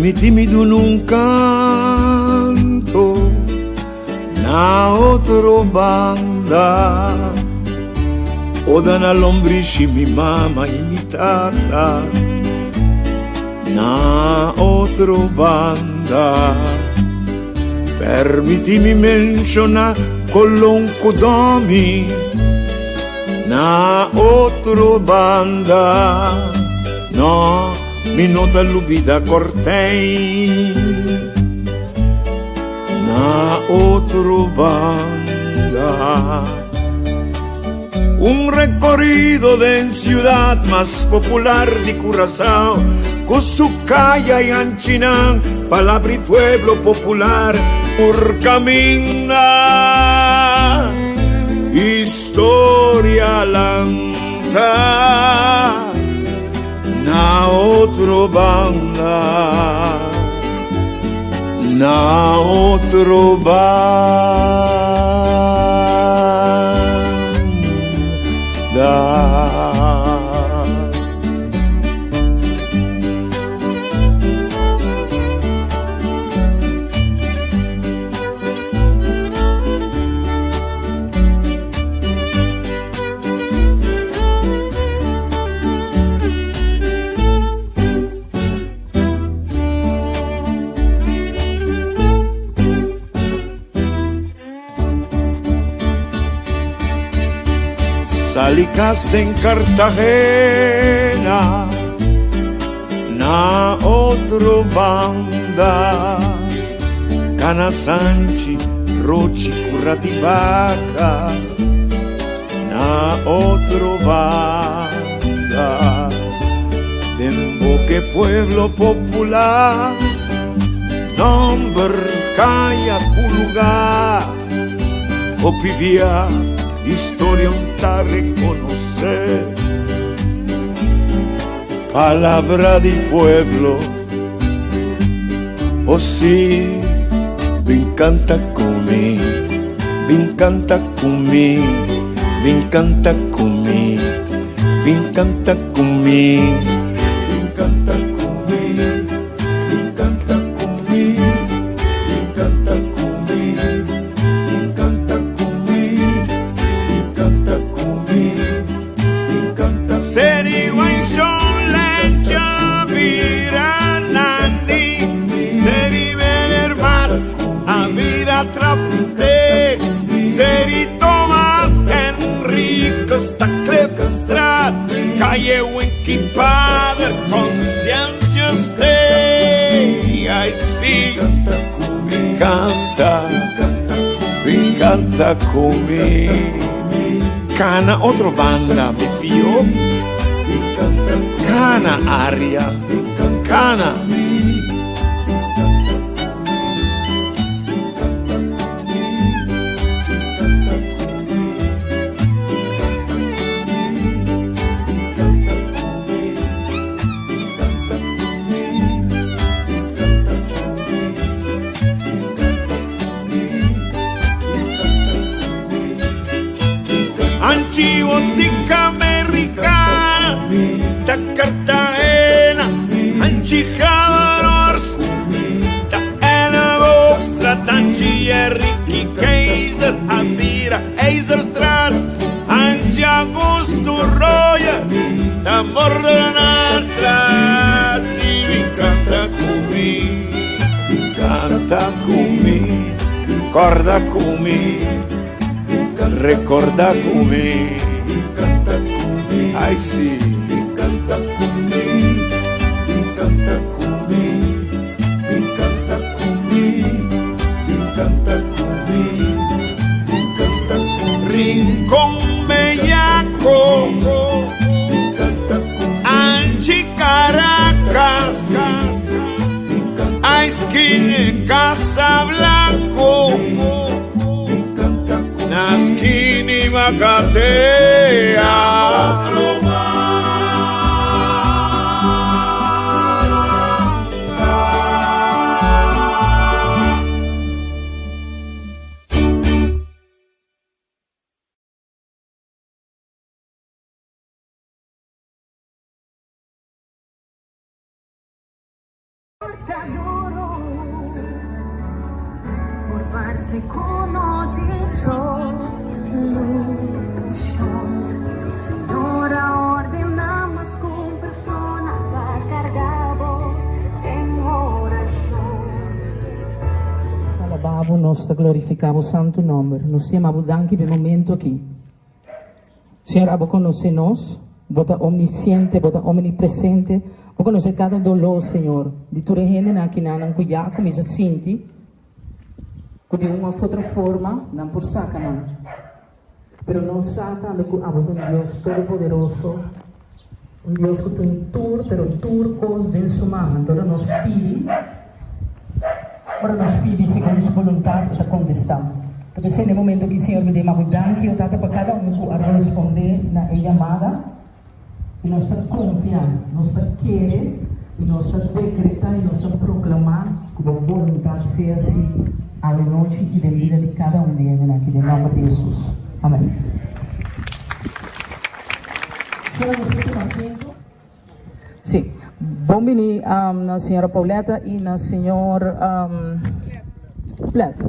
Permitimi d'un un canto, na otro banda, o da na lombrici mi mama imitata, na otro banda. Permitimi menziona colonco domi, na otro banda, no, mi nota lubida cortei, na otro banda. Un recorrido de ciudad más popular de Curazao, con su calle y Anchinán, palabra y pueblo popular, por camina, historia lanta, na otro banda, na otro banda. Salicaste en Cartagena, na otro banda, Cana Sanchi, Rochi, Curra di Vaca, na otro banda, Demboque pueblo popular, nombre calla culugar, Opivia, historia a reconocer, palabra de pueblo, oh sí, me encanta comer, me encanta comer, me encanta comer, me encanta comer, me encanta comer, me encanta comer, me encanta comer, me encanta comer. Seri Wanshon Lecha Viranandi, Seri Venermat, Avira Trapste, Seri Thomas Enrique Staclefstrat, Calle Winky Padre, Conscientious Day. I see, me encanta comer. Cana otro banda, mi figlio, Cana aria, Cana. Anchibotica americana, da Cartagena, Anchijadors, da Ena Vostra, Tanchi Enrique Kaiser, Amira, Eiserstraat, Anchi Augusto Roya, da Mordenastra, si mi canta cumi, corda cumi. Recorda come, canta come, ai sì, canta come, canta come, canta come, canta come, canta come, Rincon Bellaco, canta come, Anchi Caracas, ai skin Casablanco. Naskini Macatea, otro versículo dicho, Señora, ordenamos con persona cargado en oración. Alabavo, nós te glorificamos santo nome. Nós te amamos danke pelo momento aqui. Senhor, abo conosce nós, bota omnisciente, bota omnipresente, abo conosce cada dolor, Senhor. De tua gente na quinana, cuidar como se sente, de uma outra forma, não por saca, não. Pero nós saca, abo um Deus todo-poderoso, um Deus que tem tur, pero tur cos de sua mão. Então nós pedi, ora nós pedi segundo sua vontade, está contestando. Porque se no momento que o Senhor me dê uma danke, eu trato para cada um que responder na chamada, e nós estamos confiando, nós estamos querendo, e nós estamos decretando, e nós estamos proclamando que a vontade seja assim, à noite e da vida de cada um de nós aqui, em nome de Jesus. Amém. Sim. Bom venir na senhora Pauleta e na senhora Pauleta.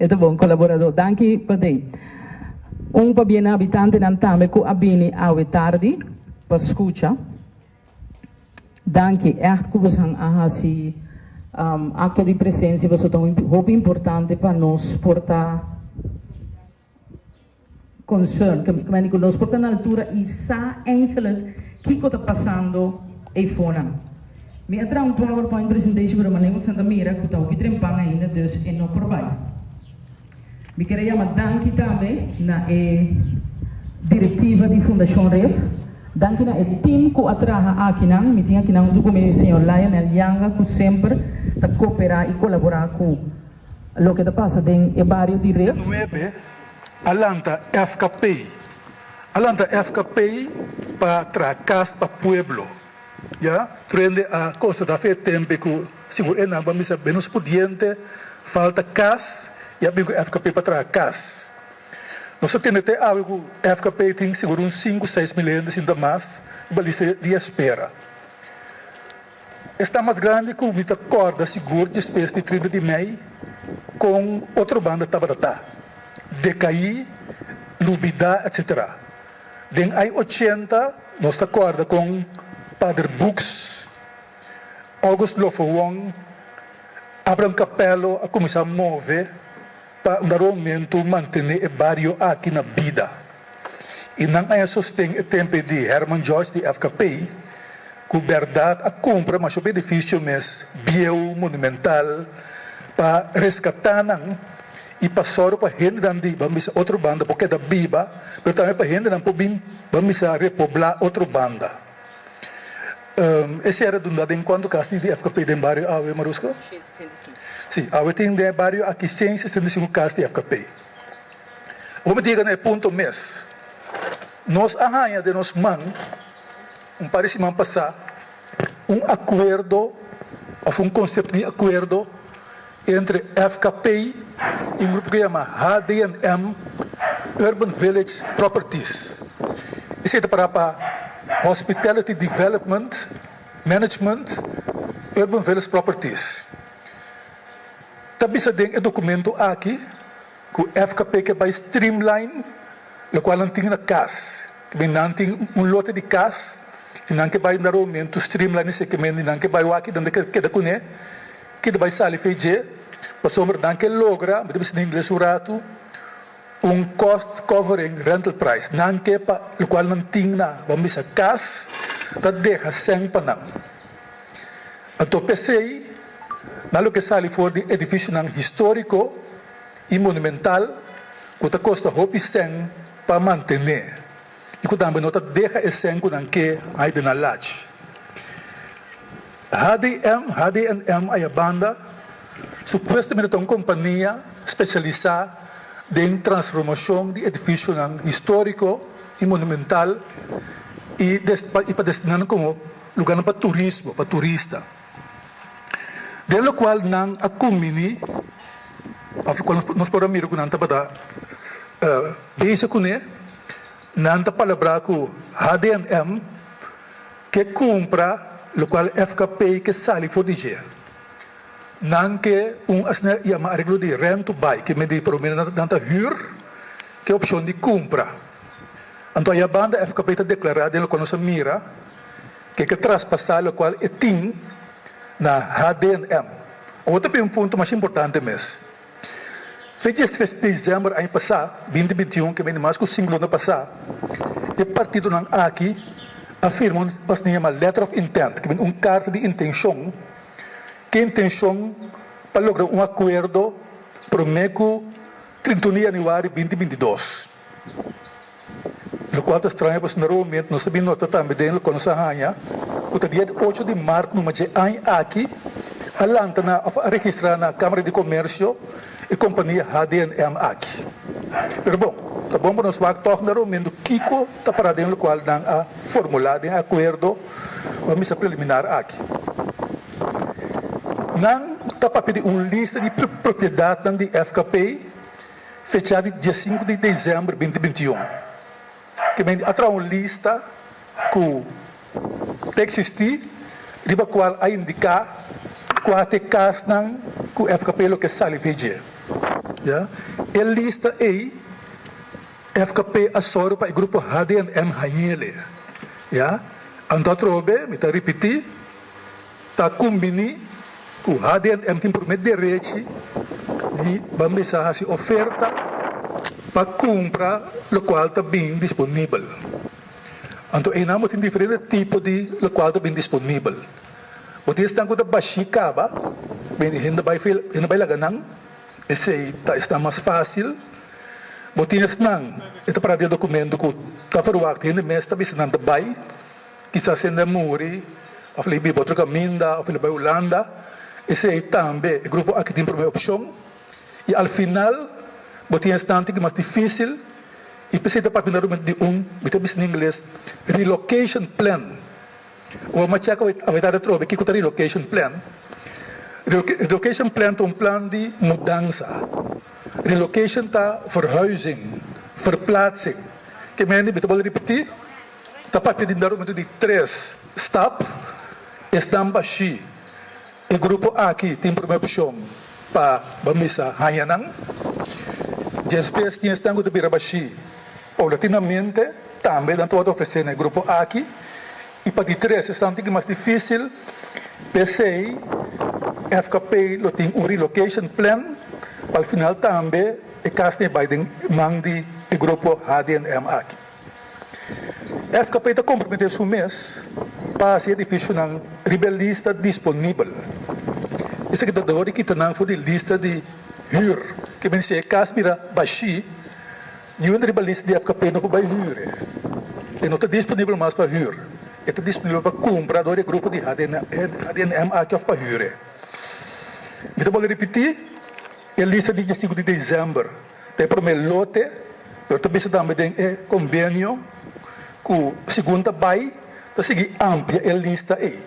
Ito bom, colaborador. Danke per te. Un pa bien abitante nan tame ku abini awe tardi, pa escucha. Danke, echt ku basang si acto di presença, was tão importante para nós portar concern, que nós portar na altura e sa eigenlijk que está passando aí fora. Me entra um PowerPoint presentation para manejo Santa Mira, que está o trempang ainda, dus é não provai. Me queria chamar danke também na diretiva de Fundação REF, danke na team que atraha aqui não, me tinha aqui não do como o senhor Lionel Yanga, que sempre está cooperar e colaborar com o que está passando em barrio de REF. 9, Alanta FKP. Alanta FKP para tracas para pueblo. Ya, trende a costa da fe tempo que seguro é na bamisa menos pudiente, falta cas, e a bingo FKP para trás cas. Nós temos até algo FKP tem seguro uns 5, 6 milhões ainda mais, balista de espera. Está mais grande que muita corda seguro de espécie de 30 de mei com outra banda tabaratá, DKI, Lubida, etc. Den ai 80 nós acorda com Padre Bux, August Lofowong, Abraham Capello a começar a mover para normalmente manter o barrio aqui na vida. E não é sustém o tempo de Herman Joyce, de FKP, que verdade a compra, mas o edifício mesmo, bio, monumental, para resgatar não, e passar para a gente de outra banda, porque é da Biba, mas também para a gente não vamos repoblar outra banda. Esse era redundante enquanto caso de FKP de barrio Aue Marusco? Sim, Aue tem de barrio aqui 165 casos de FKP. Vamos dizer no ponto mês. Nós arranha de nos man, parecimento passar, acordo, ou conceito de acordo entre FKP e grupo que chama HDM, Urban Village Properties. Isso é para Hospitality Development, Management, Urban Village Properties. Também se tem documento aqui, que o FKP que vai streamline, o qual não tem na casa, que não tem lote de casa, e não que vai dar aumento, streamline esse que não que vai aqui, não que da cune, que vai sair feijão, para sombra não que logra, mas se tem inglês o rato, cost covering rental price, não que para o qual não tem na, vamos dizer, casa, tá deixa sem para não. Então pensei, na que sai for de edifício histórico e monumental, que custa roupa sem para manter. E que também nota deixa esse sem que aí de na laje. HDM é a banda, supostamente é uma companhia especializada em transformação de edifício histórico e monumental e para destinar como lugar para turismo, para turista. Delo qual não acumini, quando nós podemos mirar com nanta para base com né, nanta palavra com HDM que compra o qual FKP que sai for dizer. nanke asna ia arreglo di rent to buy, que me di promena nanta huur, que opção de compra. Então a banda FKP está declarada em nossa mira que traspassar o qual é tim na HDNM. Outro ponto mais importante mesmo. Fecha 3 de dezembro ano passado, 2021, que vem mais que o 5 ano passado, o partido não aqui afirma o que chama letter of intent, que vem carta de intenção, que intenção para lograr acordo para o meio 31 de janeiro de 2022. O qual está estranho, porque normalmente nós sabemos nota também dentro com nossa rainha, que o dia 8 de março, no mês ano aqui, a lantana a registrar na Câmara de Comércio e companhia HDNM aqui. Pero bom, tá bom para nós vai tornar o momento Kiko tá para dentro do qual dan a formulado em acordo a missa preliminar aqui. Não tá para pedir lista de propriedade de FKP fechada dia 5 de dezembro de 2021. Que vem atrás uma lista que existe, riba qual a indicar qual é caso que o FKP lo que sale veja. Ja? A lista aí, FKP assoro para o grupo HDNM Hayele. Ja? Então, trobe, me está repetir, está combinando que o HDNM tem por meio direito de bambisa a oferta para comprar o qual está bem disponível. Então, aí não tem diferentes tipos de o qual está bem disponível. Você está com a bashikaba, ainda vai laganang, esse está mais fácil. Você está para o documento que está faruak, ainda mais está visitando vai, quizás ainda muri, a Filipe outro caminho, a Filipe Holanda, esse aí também, o grupo aqui tem primeira opção, e ao final, você está que mais difícil, e precisa para o documento de você em inglês, relocation plan. O macam awet trobe que o relocation plan. Relocation plan é plan de mudança. Relocation tá verhuizing, verplaatsing. Que men die betul repetir. Tá para pedir documento de 3 step. Estão baixi. O grupo aqui tem primeira opção para bamisa hayanang. Jespes tinha estão com de baixi. Paulatinamente também dan todo oferecer no grupo aqui. E para de 3 estão que mais difícil, PCI, FKP tem relocation plan, para o final também, o caso de Biden mande o grupo HDNM aqui. FKP está comprometido o mês para ser difícil na lista disponível. Isso que está dando que está for de lista de huur, que vem ser caso de baixi, e uma lista de FKP não pode huur. E não está disponível mais para huur. Está disponível para comprar do grupo de HDNM aqui para huur. Me vou repetir, a lista de 5 de dezembro tem para o lote, eu também também tem convênio com segunda BAI, para seguir amplia a lista aí.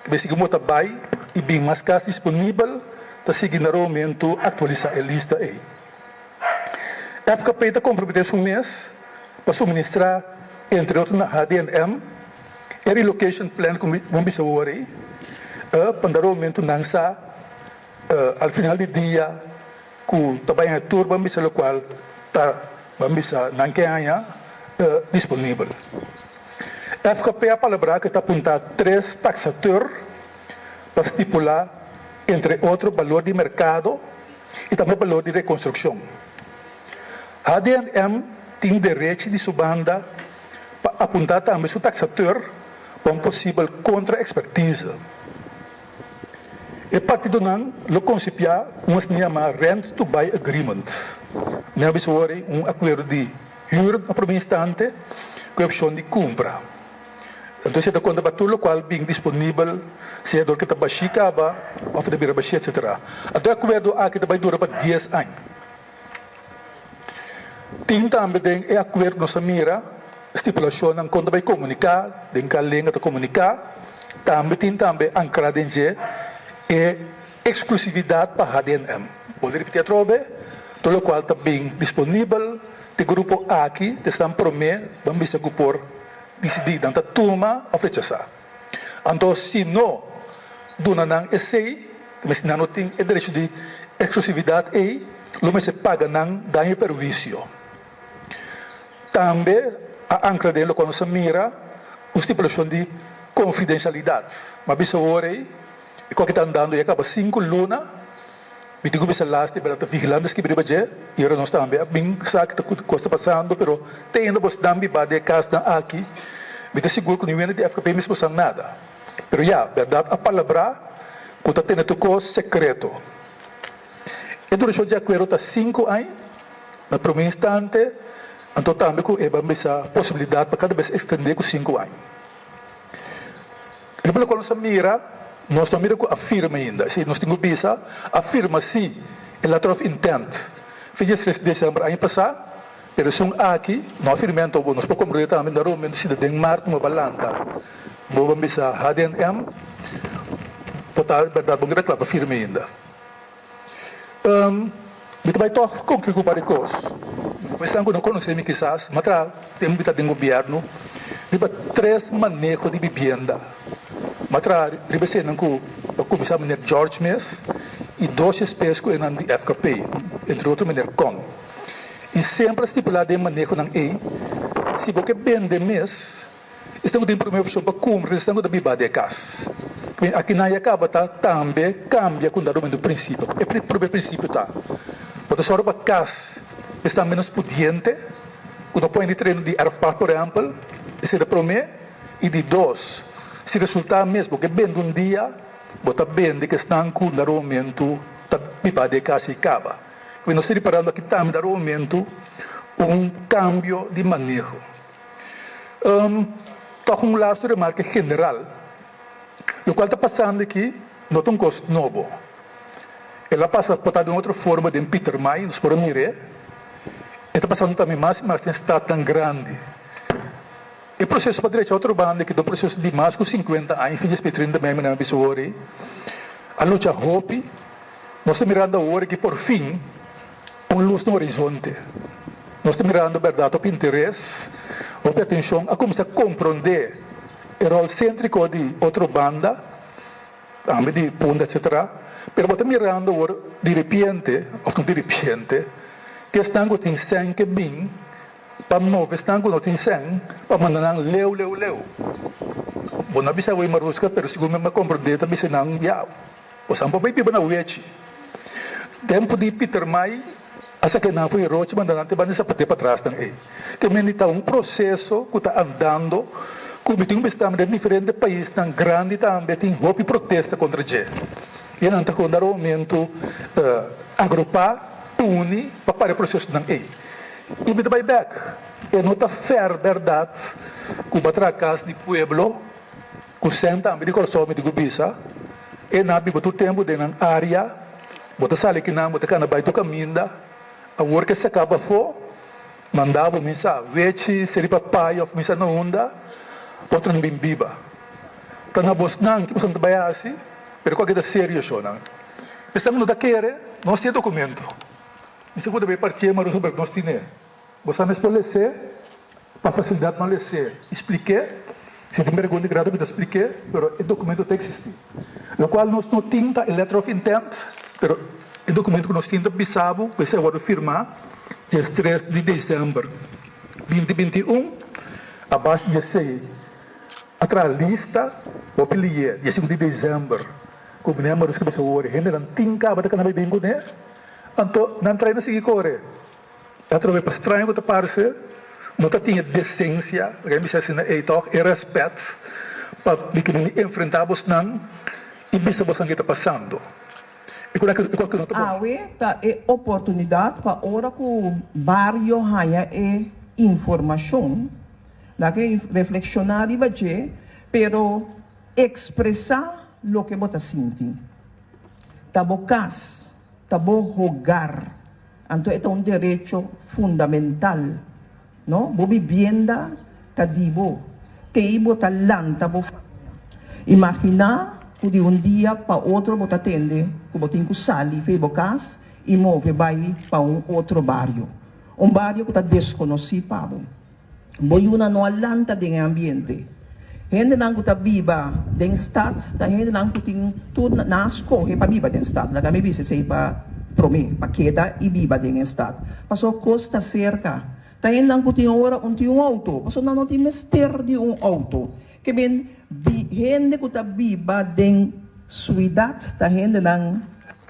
Para seguir outra BAI e bem mais casos disponível, para seguir no momento atualizar a lista aí. A FKP está comprometido um mês para suministrar, entre outros, na HDNM, a relocation plan como vamos dizer hoje, para o momento não sa, ao final do dia, que também a turma vamos dizer o qual está vamos dizer não quer disponível. A FKP a palavra que está apontado 3 taxadores para estipular entre outros valor de mercado e também valor de reconstrução. HDNM tem direito de subanda para apontar também o taxador para uma possível contra-expertise. E partido não, lo concipia um se chama Rent to Buy Agreement. Não é acordo de huur na primeiro instante com a opção de compra. Então, se a conta batul o qual bem disponível, se a dor que está baixinha, ou se a bira baixinha, etc. Então, o acordo aqui também dura para 10 anos. Tem também o acordo nossa mira, estipulação não quando vai comunicar, tem que a língua de comunicar, também tem também ancrado em e exclusividade para a HDNM. Vou repetir a trobe, todo o qual está bem disponível, o grupo aqui, estão prometendo, vamos ver por decidir, então toma a rechazar. Então, se não, dona não esse, mas não tem o direito de exclusividade e lo se paga não dano e perjuízo. Também a ancla dele quando se mira a estipulação de confidencialidade. Mas bisa ore e quando está andando e acaba 5 lunas, me digo bisa last para vigilantes que briba je, e ora nós também bem sabe que está passando, pero tendo bos dambi bade casa aqui, me te seguro que ninguém de FKP me expulsar nada. Pero ya, verdade a palavra que está tendo tu secreto. E durante o dia que está 5 anos, mas para um instante, então também que é essa possibilidade para cada vez estender com 5 anos. E depois quando se mira, nós estamos mirando afirma ainda, se nós temos visa, afirma se a letter of intent. Fiz 3 de dezembro ano passado, pero são aqui, não afirmento, nós podemos compreender também da Roma, se de Marto uma balanta, vamos bisa HDM, total verdade, vamos reclamar afirma ainda. Kita vai toch concluir para cos. Mas não conhecemos quizás, mas temos que ter governo, riba 3 manejos de vivienda. Mas riba se não começar a maneira George Mess e 2 espécies que é de FKP, entre outros maneira com. E sempre estipulado de manejo não é, se você vende mês, estamos tendo primeira opção para cumprir, estamos da bibada de casa. Aqui na acaba também cambia com o do princípio. É o primeiro princípio tá. Porque só para casa está menos pudiente, quando põe de treino de aeroporto, por exemplo, esse é o primeiro, e de 2, se resultar mesmo que vende um dia, bota vende que estão com o momento da bibada de casa e acaba. Quando nós estamos preparando aqui também dar momento cambio de manejo. Toca lado remarca general. O qual está passando aqui, não tem um custo novo. Ela passa por estar de outra forma de Peter May, nos por mirar. Está passando também mais está tão grande. E o processo para direito outro bando que do processo de mais com 50 anos, fiz Petrin também na Bissori. A luta hope, nós estamos mirando agora que por fim, luz no horizonte. Nós estamos mirando a verdade, o interesse, a atenção, a começar a compreender o rol cêntrico de outra banda, também de punta, etc. Pero estamos mirando agora, de repente, ou não de repente, que estão com o que bem, para mover, estão com o para mandar leu. Bom, não precisa ir marusca, pero segundo me compreender, também se não, já, o sampo vai pibar na uete. Tempo de Peter May, essa que não foi rote, mas não tem nada para trás também. Que está processo que está andando, como tem estamos em diferentes países, tão grande também, tem roupa e protesta contra o G. E não está com o momento agrupar, unir, para o processo não é. E me vai back. E não está fair, verdade, que o casa de pueblo, que senta, me digo só, me digo bisa, e não há todo tempo de uma área, bota sala que não, bota cana, vai do caminho, a work se acaba for, mandava missa, veche, seria papai, of missa na onda, outro não bimbiba. Então na bolsa não, tipo são trabalhar assim, pero qualquer sério só não. Pensamos no daquele, nós temos documento. E segundo bem partir, mas sobre nós tínhamos. Você me estabelecer, para facilitar mais lecer, expliquei, se tem pergunta de grado, eu expliquei, pero o documento tem que existir. No qual nós não temos a letter of intent, pero o documento que nós temos bisabo, que se vai firmar, dia 3 de dezembro de 2021, a base de 6, atrás lista, o pilier, dia 5 de dezembro, como nem a marusca que você ouve, ainda não tem cabo de canal bem com né? Então, não trai na seguir correr. Através para estranho que parece, não tinha decência, que me disse e toque e respeito para que enfrentamos não e bisa você que está passando. Tá é oportunidade para ora que o barrio haya informação, da que reflexionar e bater, pero expressar o que você sente. Tabo cas, tabo rogar, então é um direito fundamental, não? Bo vivienda, tá dibo, teibo tá lanta bo. Imaginar que de dia para outro você atende, que você tem que sair, fez bocas e move vai para outro bairro. Bairro que está desconhecido. Boiuna não alanta de ambiente. Hende nang kuta biba den stat, ta hende nang kuting tu nasko he pa biba den stat. Na kami bisa say pa promi, pa queda e biba den stat. Paso costa cerca. Ta hende nang kuting ora unti un auto. Paso na noti mester di un auto. Que ben hende kuta biba den suidat, ta hende nang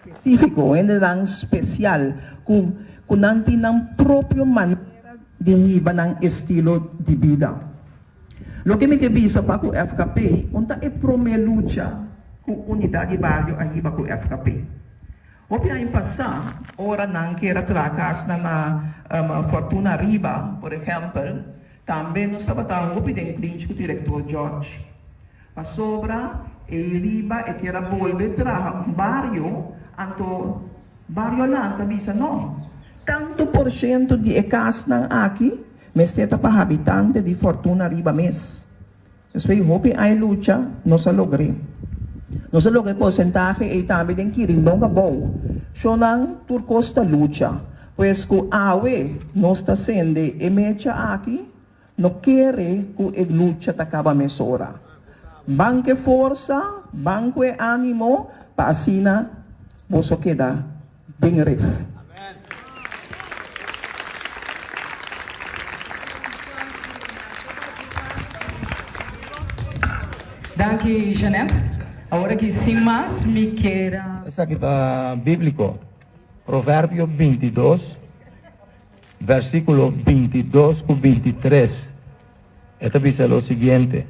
específico, hende nang special, kung nanti ng proprio manera de iba ng estilo de vida. Lo que me kebisa pa ku FKP, unta e prome lucha ku unidade barrio a iba ku FKP. Opi ay pasa, ora nang kera trakas na Fortuna Riba, por ejemplo, também nós trabalhamos opi den clínico diretor George. Pa sobra, e Riba e kera bolbe traha un barrio, anto barrio lang, kabisa no. Tanto por cento de ekas ng aqui, meseta pa habitante de Fortuna Riba mes. Espero hopi ay lucha, no sa logre. No sa logre porcentaje ay tabi den kirin no gabaw. So nang turcosta lucha. Pues ku awe, no sta sende e mecha aqui, no quiere ku e lucha takaba mesora. Banque forza, banque animo, paasina, boso queda, den ref. Danke, Jeanette. Agora que sem mais me queira. Essa aqui está bíblico. Provérbio 22, versículo 22 com 23. Esta diz o seguinte: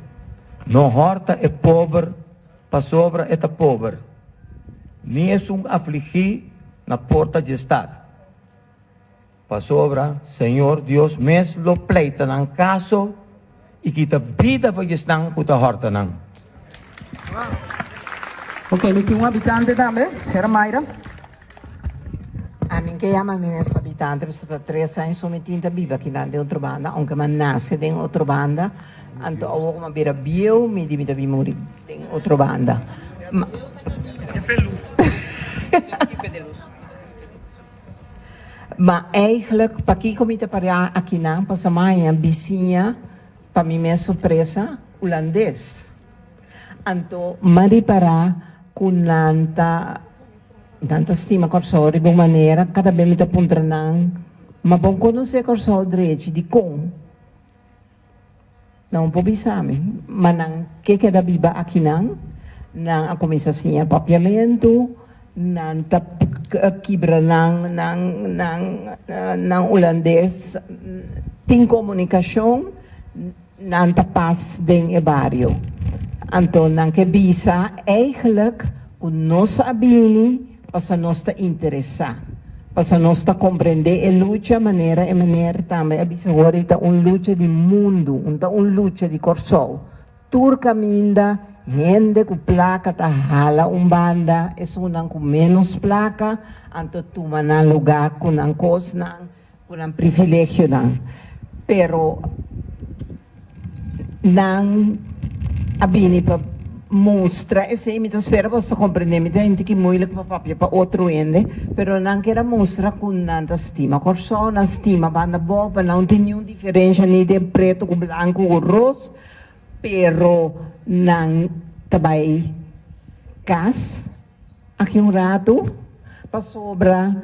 não horta é pobre, para sobra é pobre. Nem é afligir na porta de estado. Para sobra, Senhor Deus, mes lo pleita ng caso, e kita vida vai estar com a horta nang. Ok, mi tem abitante também, Sra. Mayra. A mim que chama me essa abitante, perché sto 3 anni sono mettendo viva aqui na outra banda, anche ma nasce in outra banda, anto ho come bere bio, mi dimita vi muri in outra banda. Ma Ma eigenlijk, para aqui como te parar aqui não, para essa manhã, vizinha, para mim é surpresa, holandês. Anto, mari para com nanta stima corso, de boa maneira, cada vez me te apontranang, mas bom conhecer corso direito de com. Não pode saber, mas não que da biba aqui não, não a começar assim, papiamento, não tá quebra não holandês, tem comunicação, não tá paz dentro do barrio. Então, não que bisa, eigenlijk, o nosso abini, para nós interessar, para nós compreender a luta maneira também, a bisa agora está luta de mundo, luta de corso. Turca minda, gente com placa tá hala banda, é com menos placa, então tu manan lugar com um coisa, com um privilégio não. Pero, não abini para mostrar, esse imita espera você compreender, me tem que muito para papia para outro ende, pero não quer mostrar com nada estima, corso, não estima, banda boba, não tem nenhuma diferença nem de preto com branco ou rosa, pero não também cas, aqui rato, para sobra,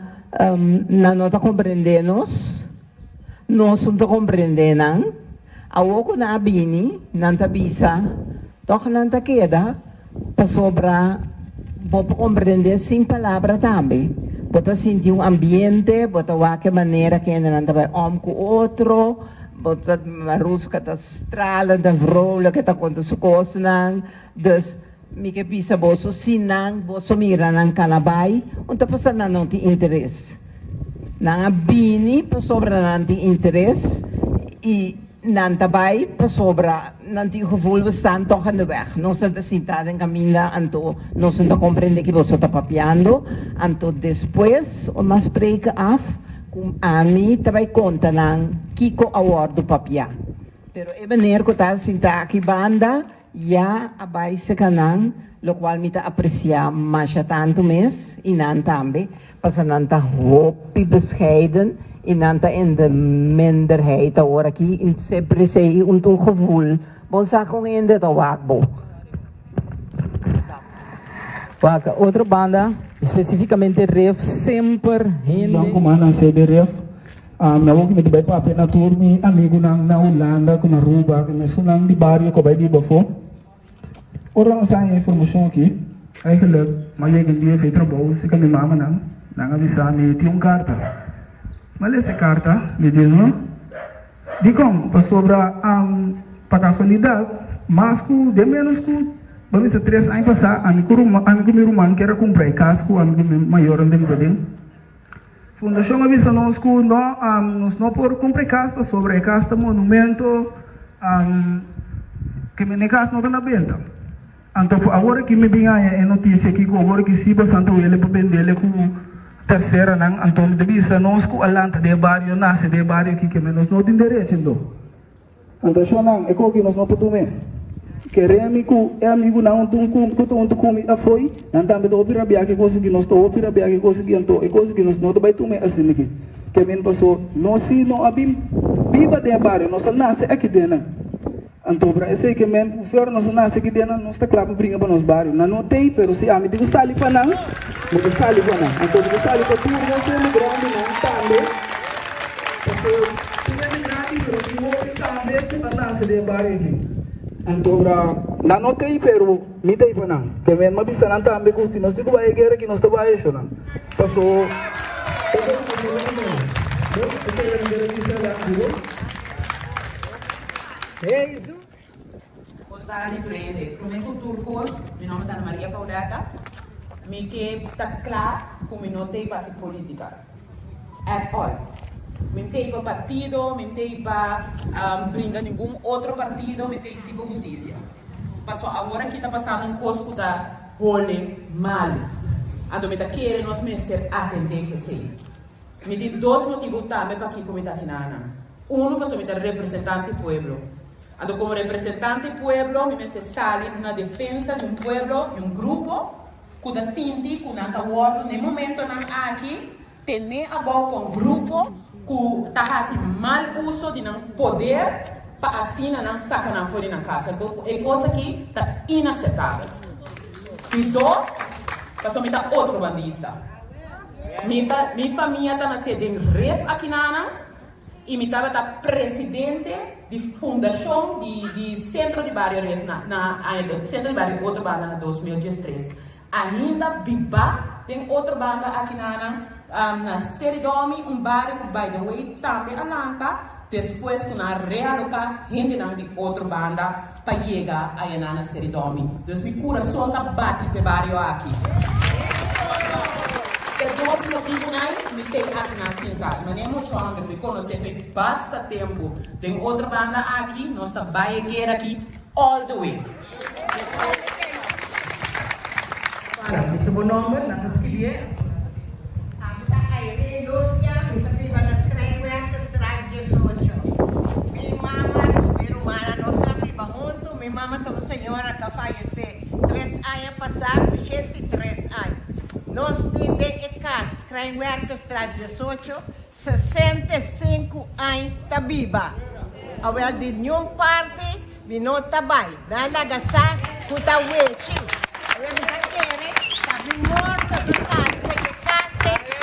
não está compreendendo, nós não está compreendendo, a oco na abini, não está bisa, toca não está queda, para sobra, pode compreender sem palavra também, pode sentir ambiente, pode ver que maneira que não está bem com o outro, pode marusca está estrala, está vrola, que está com as coisas, dus, me que pisa boso sinang, boso mira nang kanabay, unta pa sa não tem interesse. Nang abini, pa sobra não tem interesse, e não tabay, pa sobra, não tem gevoel, we staan toch aan de weg. Nós estamos sentados em caminho, anto, nós não compreendemos que você está papiando, anto, depois, uma spreken af, com a mim, tabay conta nang, kiko award do papia. Pero, e maneira que está sentado aqui, banda, ya abay sa kanang, lo qual mi ta aprecia masya tanto mes, inan tambe, pasananta hopi bescheiden, inanta in de minderheid, hoor aqui, in sempre sei, un gevoel, Bonsa kung hindi to wakbo. Waka, outra banda, especificamente Ref, sempre Lang hindi. kumana sa ref. Na wag mi dibay pa na tour mi amigo nang na Holanda ko na Aruba ko na sunang di barrio ko bay di bafo. Orang sa information aqui. Eigenlijk, maar je kunt die even trouwen, ze kan mijn mama nang, nang avisa mi tiong karta. Mali sa karta, mi di no? Di kom, pa sobra pa casualidad, mas ko, de menos ko, bami sa 3 anos pasa, ami ko miruman, kera comprar casco, ami ko maior ang demi bading. Fundação avisa nós que nós não podemos comprar casa para sobre a casa monumento que me casa não está na venda. Então agora que me vem a notícia que agora que se bastante ele para vender com terceira não então me avisa nós que alanta de barrio nasce de barrio que nós não tem direito então só não é que nós não podemos queremos que é amigo não tu come a foi não também do opera biaque consegui nós tô opera biaque consegui então é coisa que nós não vai tomar assim aqui que men passou nós se não abim viva de barrio nós nasce aqui dentro então para esse que men fora nós nasce aqui dentro nós está claro brinca para nós barrio não notei pero se a mim digo sali para não digo sali para não então digo sali para tudo não tem grande não também porque se é grande pero se o também que nasce de barrio aqui Antobra, na notei pero mitay pa nang. Kaya mabisa nang tambi ko si nasi ko ba egera ki nasta ba esyo nang. Paso Jesus. Portali prende. Come con turcos, mi nome è Maria Pauletta. Mi che sta clar come non te passi politica. At all. Me tem para partido, me tem para brincar nenhum outro partido, me tem para justiça. Passou agora que está passando coisa da role mal. Ando me tá querendo nós mestres atender que sei. Me tem 2 motivos também para que como está aqui na para me dar representante do pueblo. Ando como representante do pueblo, me sale na defesa de pueblo, de grupo, que da sinti, que não está wordo, no momento não aqui, tem a boa com grupo. Que está fazendo mal uso de não poder para assim não sacar não fora na casa. Então, é coisa que está inaceitável. E 2, passou me dar outro bandista. Minha família está nascendo em Ref aqui na e me estava presidente de fundação de centro de bairro Ref centro de bairro outra banda na 2013. Ainda viva tem outra banda aqui na Seridomi, bairro que, by the way, também alanta, depois que na realocar, gente de outra banda para chegar aí na Seridomi. Então, meu coração está bate para o bairro aqui. E 2 motivos, me tem aqui na cidade, mas nem muito longe, porque conhecer que basta tempo. Tem outra banda aqui, nós está bairro aqui, all the way. Para, esse é o meu nome, na escrever. Mi mamá toda senhora que faleceu 3 anos passados, 103 anos. Nós temos em casa, Crainwerk Estrada 18, 65 anos está viva. Awel de nenhuma parte, vi não está bem. Na lagação, que está wechi. Awel de querer, está bem morta do lado, porque casa vai ser.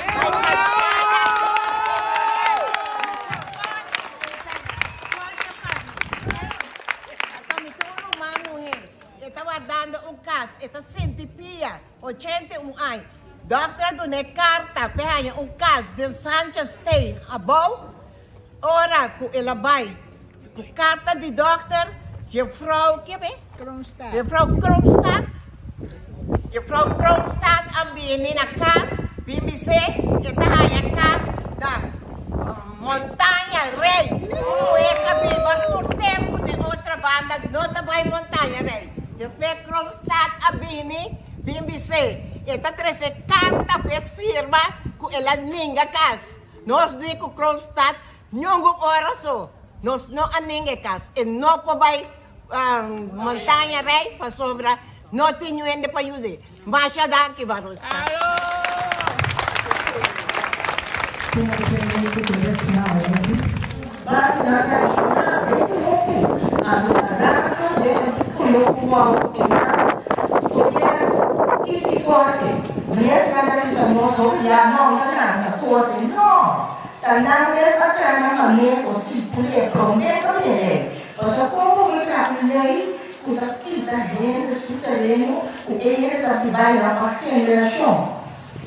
Guardando caso, esta sentipia, 81 anos. Doctor do ne carta, pehanha caso de Sanchez State, abou, ora com ela vai, com carta de doctor, Jefrau, que é? Kronstadt. Jefrau Kronstadt. Jefrau Kronstadt, ambiente na casa, BBC, esta hanha casa da Montanha Rei. O cabe por tempo de outra banda, não também Montanha Rei. Después Kronstadt abini BBC. Esta 13 carta pes firma ku ela ninga kas. Nos di ku Kronstadt nyongong oraso. Nos no aninga kas. E no pa bay Montanha Rei pa sobra no tinuende pa yuzi. Masha dan ki barus. Allo! eu como e corte. Mesmo na televisão, nós olhamos, não, não, corte, não. Tanang mesmo atrás na minha, os que pulei, prometa me. Mas como eu trabalhei, kita gente escutaremos o que ele está vivendo para a geração.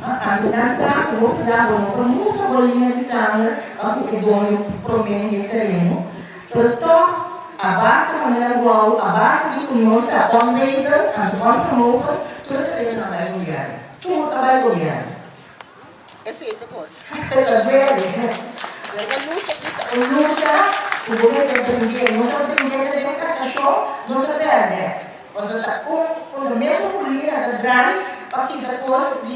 A mudança, o que dá bom, a música bolinha de sangue, o que bom promete teremos. Portanto, a base maneira igual, a base de conosco, a ondeira, a transformação, tudo é na vai olhar. Tudo vai olhar. Esse é o coisa. É verdade. Luta, o governo aprendeu, nós aprendemos de educação, nós aprendemos. Nós estamos com a mesma política da grande, para que a coisa de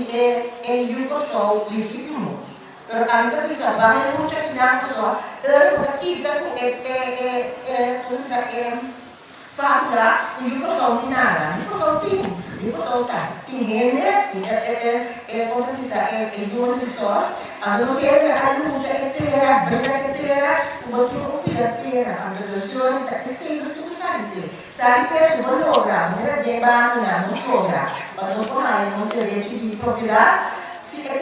educação legítimo. Pero ang bisa bahaya lucha kita so kita fala ko so minara ko so ting ko so ta tingene como bisa human resource ano siya ang lucha etera brega etera boto etera ang relación ta kasi sustanti sempre valora nella debana na nuova quando mai non si riesce di proprietà si è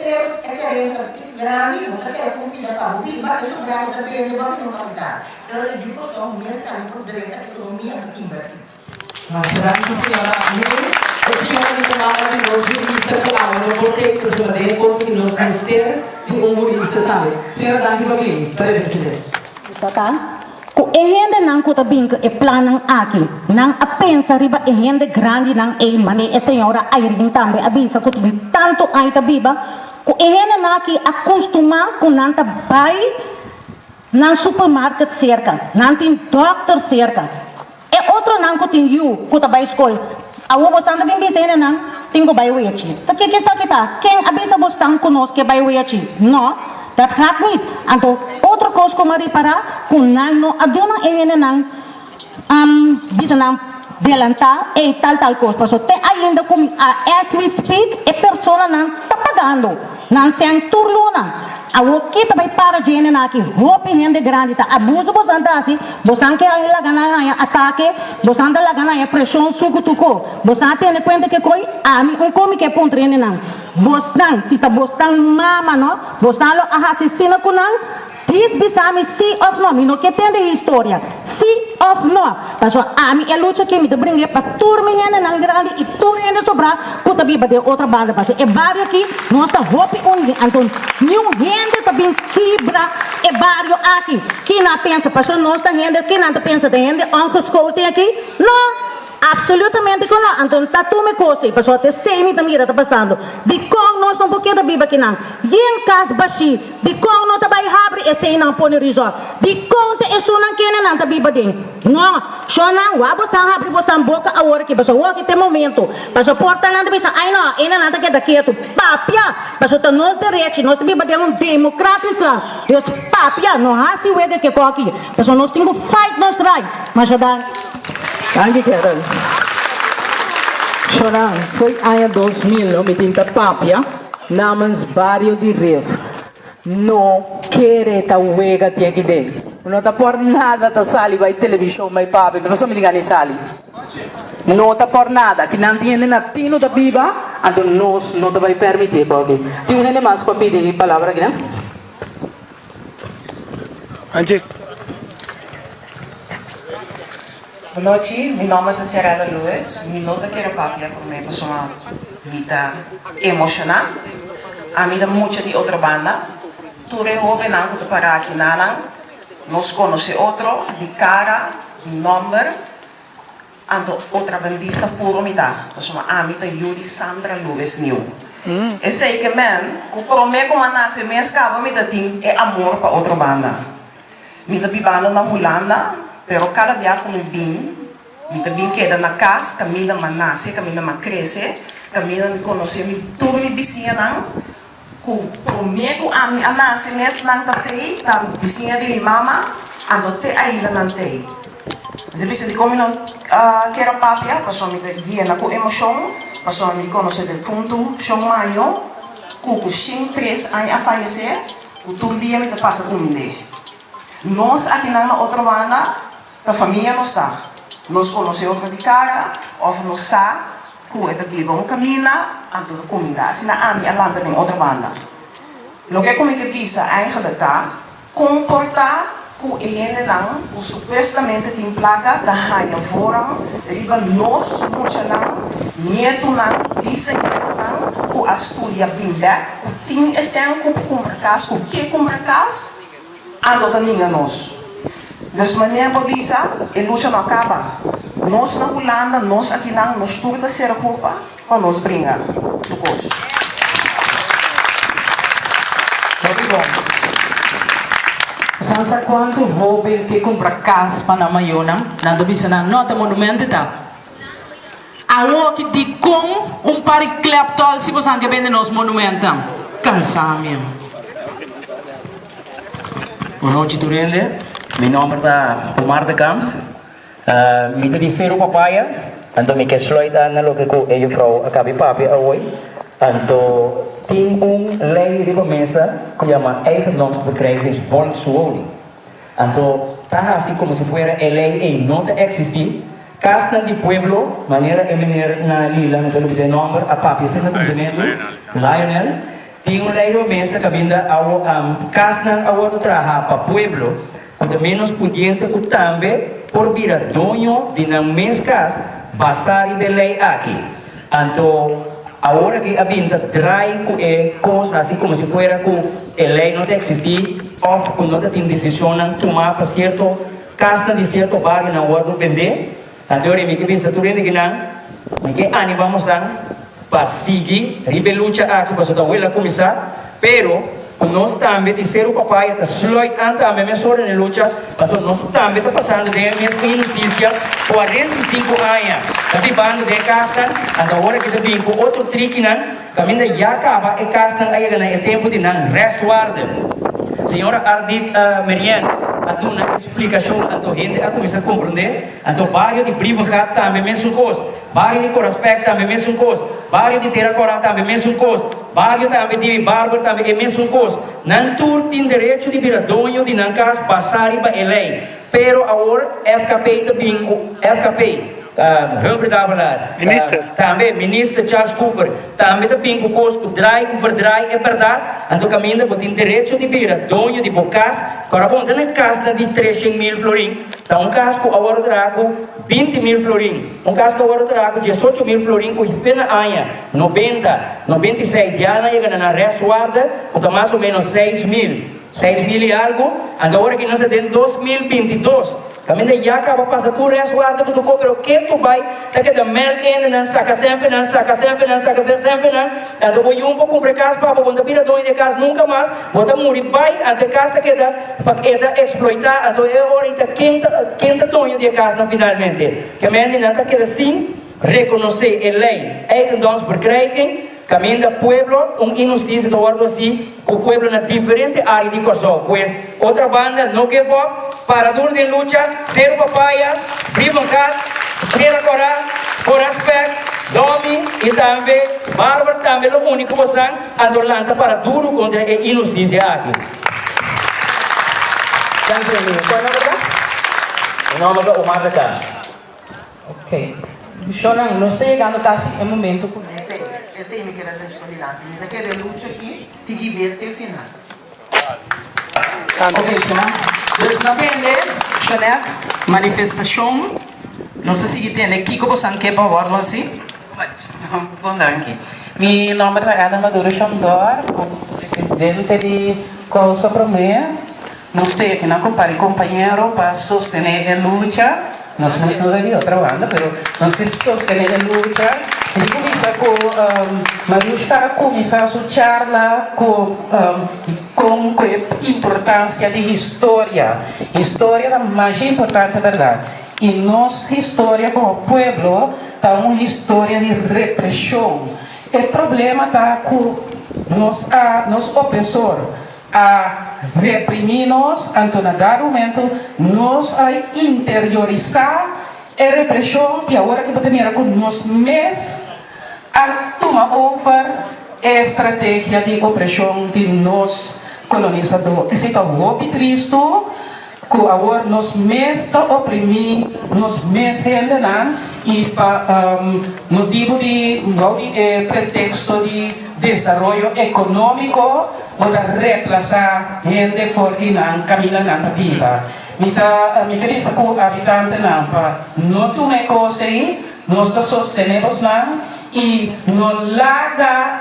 grandi, non è un figlio da paura, ma che sono grandi da bene, non è una qualità. Allora io so, mi sta in problema dell'economia invertita. Maserati signora Amini, e signora di chiamare di noi giurista che hanno protetto sulla depos in lo ministero di un giurista tale. Signora Danti Babini, per il Presidente. Ku ehende nang kuta bink e planang aki nang apensa riba ehende grandi nang e mani e senhora Airin tambe abisa kutu bi tanto ai tabiba ku ehende naki acostuma ku nanta bai nang supermarket cerca nantin doctor cerca e outro nang kutin you kuta bai school awo bosanda bing bisene nang tingo bai wechi ta que sa kita quem abisa bostang conosco bai wechi no. Dat gaat niet. En toch, outra coisa como reparar, com não a dona é não bisa não delantar e tal coisa. Porque tem ainda como as we speak, a pessoa não está pagando, não se enturluna. A o que também para de ene aqui, roupa rende grande, tá abuso você anda assim, você não quer ir lá ganhar ataque, você anda lá ganhar pressão suco tuco, você tem conta que coi, um come que ponto ene não, você se tá você mama não, você não assassina com não, diz bisami see of no, não que tem de história, see of no, mas a mim é luta que me te brinque para turma ene não grande e turma ene sobrar, puta biba de outra banda, mas é barrio aqui, nós tá roupa onde, então nenhum gente também quebra é barrio aqui. Quem não pensa, pastor, nós está rende, quem não pensa, tem rende, Uncle School tem aqui? Não, absolutamente não. Então, está tudo coisa, pastor, até 6 mil também está passando. De como nós não podemos viver aqui não. E em casa baixi, de como não está vai abrir, esse aí não pode resort. De como é isso não quer não está viver não, só não, o você abre você boca a hora que pastor, o que tem momento, pastor, porta não pensa, ai não, ainda não está quieto quieto, papia, pastor, tá nós direito, nós temos que um democrático, Deus papia, não há se wega que aqui, pastor, nós temos que fight nos rights, mas já dá. Anche Carol. Choran, foi ano 2000, me tinta papia, namens barrio de Rio. Não quer ta wega ti aqui dentro. Não tá por nada ta sali vai televisão vai papi, não só me diga nem sali. Não tá por nada, que não tiene natino da biba, então nós não te vai permitir porque. Tem gente mais para pedir palavra aqui, né? Angie. Boa noite, meu nome é Serena Luiz. Minha nota que era papia por mim, pessoa vida emocional. A mim dá muita de outra banda. Tudo é jovem não que para aqui não. Nós conhece outro de cara, de número. Ando outra bandista puro me dá. Pessoa a mim tá Yuri Sandra Luiz New. Eu sei que man, que por mim como nasce me escapa me dá tem é amor para outra banda. Me dá bibano na Holanda. Pero cada dia como bem, me também queda na casa, caminha nasce, caminha cresce, caminha conhece me tudo me vizinha não, comigo a mim a nasce nesse não tatei, a vizinha de minha mama, ando te aí lá não tem. Depois de como não quero papia, passou me ter na com emoção, passou me conhece de fundo, chão maio, com 3 anos a falecer, com todo dia me passa com ele. Nós aqui na outra banda, a família não está. Nos conhece outro de cara, ou nos sabe, que é de bom caminho, a toda comida. Assim, a minha landa em outra banda. Lo que como que pisa eigenlijk tá comportar com ele não, o supostamente tem placa da rainha fora, riba nos mucha não, nieto não, desenho não, o asturia bimbeck, o tem esen com mercas, o que mercas, ando da ninguém nós. Dus maneira babisa, ele luta não acaba. Nós na Holanda, nós aqui não, nós tudo da ser culpa, para nós brincar do curso. Sansa quanto roubo que compra casa para na Mayona, nada bisa na nota monumento tá. Awo que di com pari kleptol se você que vende nos monumentos. Cansame. Boa noite, Turende. Meu nome é Omar de Camps. Me te dizer o papaya, então me que sluita na lo que eu frau acabe papi hoje. Então tem lei de mesa que chama eigendomsbekrijgingsvolkswoning. Então tá assim como se fuera a lei e não existe. Casa de pueblo, maneira eliminar na lila no pelo de nome a papi fica presidente Lionel. Tem lei de mesa que vinda ao casa ao outro trabalhar para pueblo, quando menos pudiente que também por vir dono de na mesma basar de lei aqui. Então agora que a vinda trai coisas assim como se fuera que a lei não existir ou que não tem decisão tomar para certo casa de certo barrio na hora de vender. Então eu me pensa tudo que não, que animamos para seguir a luta aqui para sua abuela começar, pero nós também de ser o papai está sloit anta a mesma hora na luta, mas nós também está passando de mesma injustiça 45 anos, está vivendo de casa, então agora que está vindo com outro trick não, caminho já acaba e casa aí é tempo de não resguarda. Senhora Ardit Marianne, a dar uma explicação a toda gente a começar a compreender, então barrio de Brivacat também mesmo coisa, barrio de Coraspec também mesmo coisa, barrio de Terracorá também mesmo coisa, barrio também de Bárbara também é mesmo coisa. Não tudo tem direito de vir a dono de não casa passar e para a lei, pero agora FKP também, FKP Humphrey Davelar, também ministro Charles Cooper, também também com coisa que drai, verdrai é verdade, então caminha para ter direito de vir a dono de bocas, para onde na casa de 300.000 florim, então caso que agora trago 20.000 florim, caso que agora trago 18.000 florim, com pena aia 90, 96 já na chega na resguarda, ou mais ou menos 6.000 e algo, agora que nós temos 2022. Caminho já acaba passar por resguardo do corpo, pero que tu vai, tá que da melk ainda não saca sempre, não saca sempre, não saca sempre, não. Então vou um pouco comprar casa para quando vira dono de casa nunca mais, vou dar morrer vai até casa que dá para exploitar, então é hora de quem tá dono de casa finalmente. Que me não tá que assim reconhecer a lei, eigendomsbekrijging. Caminho do pueblo, injustiça do algo assim, o pueblo na diferente área de coisa. Pois outra banda, não give up, parador de luta, ser papaya, Brivacat, Terracorá, Coraspec, Domi e também Bárbara também o único que estão andando para duro contra a injustiça aqui. Qual é o nome é Omar de Camps. Ok. Bishonan, não sei quando está o momento com Esse me quer dizer que lá, me dá aquela luta aqui, te diverte final. Ok, senhor. Dus não entende, Chanel, manifestação, não sei se entende, que você quer para o assim? Bom, danke. Meu nome é Ana Maduro Xandor, presidente de Causa Promé. Nós temos aqui na companheiro para sostener a luta. Nós somos de outra banda, mas nós queremos sostener a luta. E começa com Mariuska começa a sua charla com a importância de história da mais importante verdade. E nossa história como povo está uma história de repressão. O problema está com nosso opressor a reprimir-nos, então, a dar momento, nós a interiorizar a repressão, e agora que podemos com nós mesmos a tomar over a estratégia de opressão de nós colonizadores. Isso é muito triste. que agora nos mesmo oprimir, nos mesmo e motivo de pretexto de desenvolvimento econômico para reemplazar gente forte não caminha na vida. Me queria que o habitante não tome coisa aí, nós sostenemos não e não larga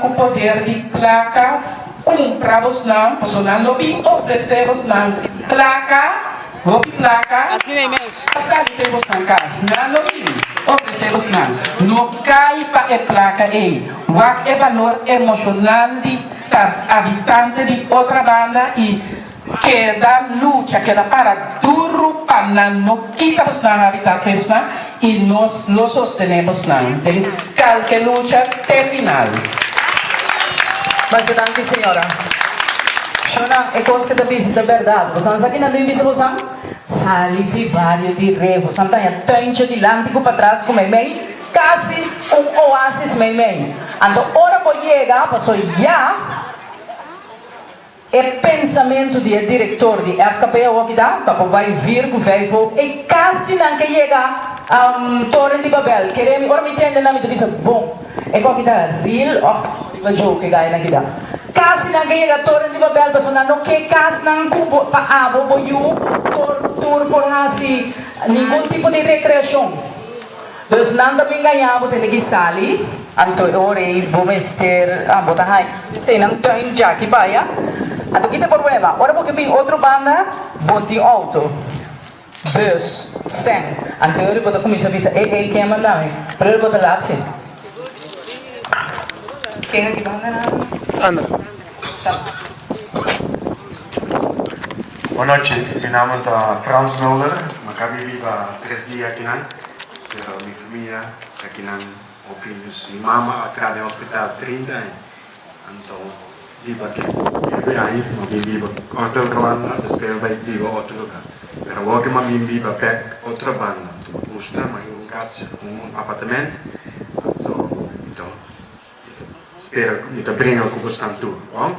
com o poder de placa. Compramos não, não oferecemos não placa, assim é mesmo. Temos na casa, não oferecemos não cai para a placa aí. O é valor emocional de habitante de outra banda e queda luta, queda para duro para não quitamos não habitante e nós lo sostenemos não. Tem qualquer luta até final. Mas danke senhora. Shona, é coisa que da bici da verdade. Você não sabe que não tem bici você? Salifi vários de rei. Você não tem tanto de lântico para trás com mei. Quase oásis mei. Então, hora para chegar, passou já. É pensamento do diretor de FKP o que dá para vai vir com veio e quase não que chega Torre de Babel. Queremos ora me entende na minha bici bom. É como que dá real of joke que gaya na kita. Kasi na gaya Torre de Babel personal no que kas nang kubo paabo boyu tour por hasi nenhum tipo de recreação. Dus nanda mingaya bo tene gisali anto ore bomester bota hai. Sei nang toin jaki baya. Ato kita problema. Ora porque bem outro banda bonti auto. Bus, sen. Anto ore bota comisa visa que é mandar. Pero bota latse. Quem é que manda? Sandra. Boa noite, meu nome é Frans Mulder, eu vivo há 3 dias aqui, pero minha família aqui, meus filhos, minha mama está no hospital 30, então vivo aqui, vivo outra banda, espero que viva outro lugar, pero hoje eu vivo perto outra banda, custa, mas casa, apartamento, então espero que me brinca com bastante tudo, bom?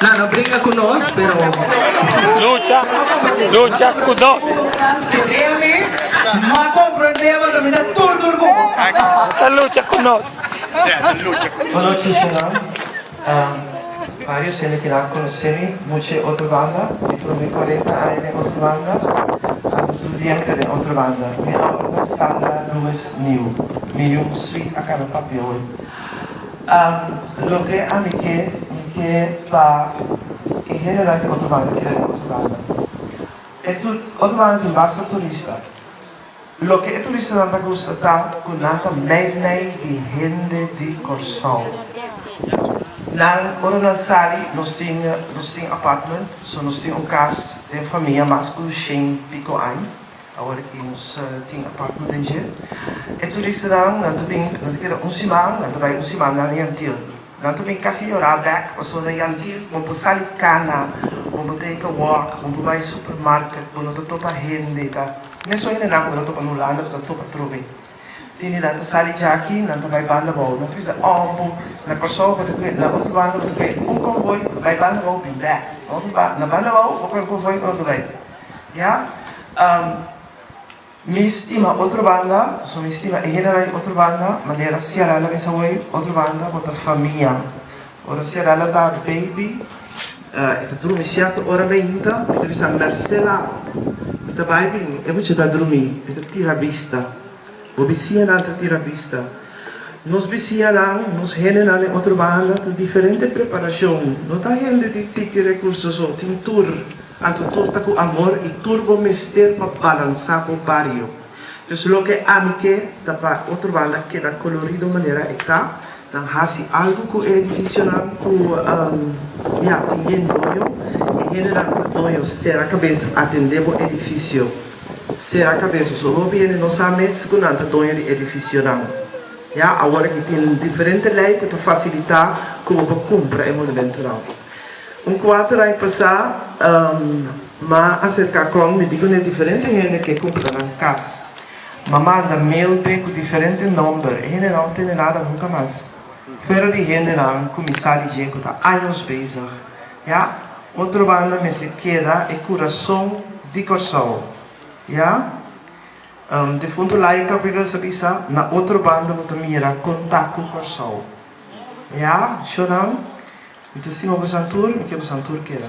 Não brinca com nós, pero lucha com nós. Mas compreendemos também tudo bom. Esta lucha com nós. Boa noite, senhor. Vários anos que lá conhecemos, muita outra banda, e por 40 anos de outra banda, tudo diante de outra banda. Meu nome é Sandra Luiz New, meu suite acaba papel. Lo que a mim que para em geral de outra banda, que é de outra banda. É tudo outra banda tem bastante turista. Lo que é turista não gosta tá com nada meio de gente de Corsão. Na hora na sala nós temos apartamento, nós temos casa de família mais com 100 pico anos. Agora que nós temos apartamento em dia. É turista não também semana, não vai semana na Yantil. Não também quase orar back, passou na Yantil, vamos sair cana, vamos take a walk, vamos vai supermarket, vamos topa gente, tá? Mesmo ainda não, vamos topa no lado, vamos topa trove. Tini nanti sali jaki, nanti vai banda bau, nanti bisa ombu, na Kosovo betul ke, na outro banda betul ke, konvoi, vai banda bau be back, na banda bau, konvoi outro vai, ya, mi stima outra banda, so mi stima e general outra banda, maneira Sierra la bisa wei, outra banda, bota família, ora Sierra la da baby, ita dormi siato ora beinta, ita bisa Marcela, ita baby, e poi ita dormi, ita tira vista. Bobisia nanta tira vista. Nos bisia lang, nos generale outra banda, de diferente preparação. Não tá gente de tique recursos só, tem tour, anto tour tá com amor e turbo mester para balançar com barrio. Então, lo que amique da outra banda que da colorido maneira está, não hasi algo com edifício não com tinha doio e general doio será cabeça atender o edifício. Será cabeça, só viene não sabe com nada dono de edifício não. Já agora que tem diferente lei que facilitar como para comprar o monumento não. 4 anos passar, mas acerca com me digo né diferente gente que compra na casa, mas manda mail com diferente número, e não tem nada nunca mais. Verder die hende dan, commissaris Jenko, tá anos bezig. Ja, outra banda me se queda e coração de coração. Ja, de fundo lá e capítulo sabisa na outra banda muito mira contato com coração. Ja, choram. Então se não você antur, me que você antur queda.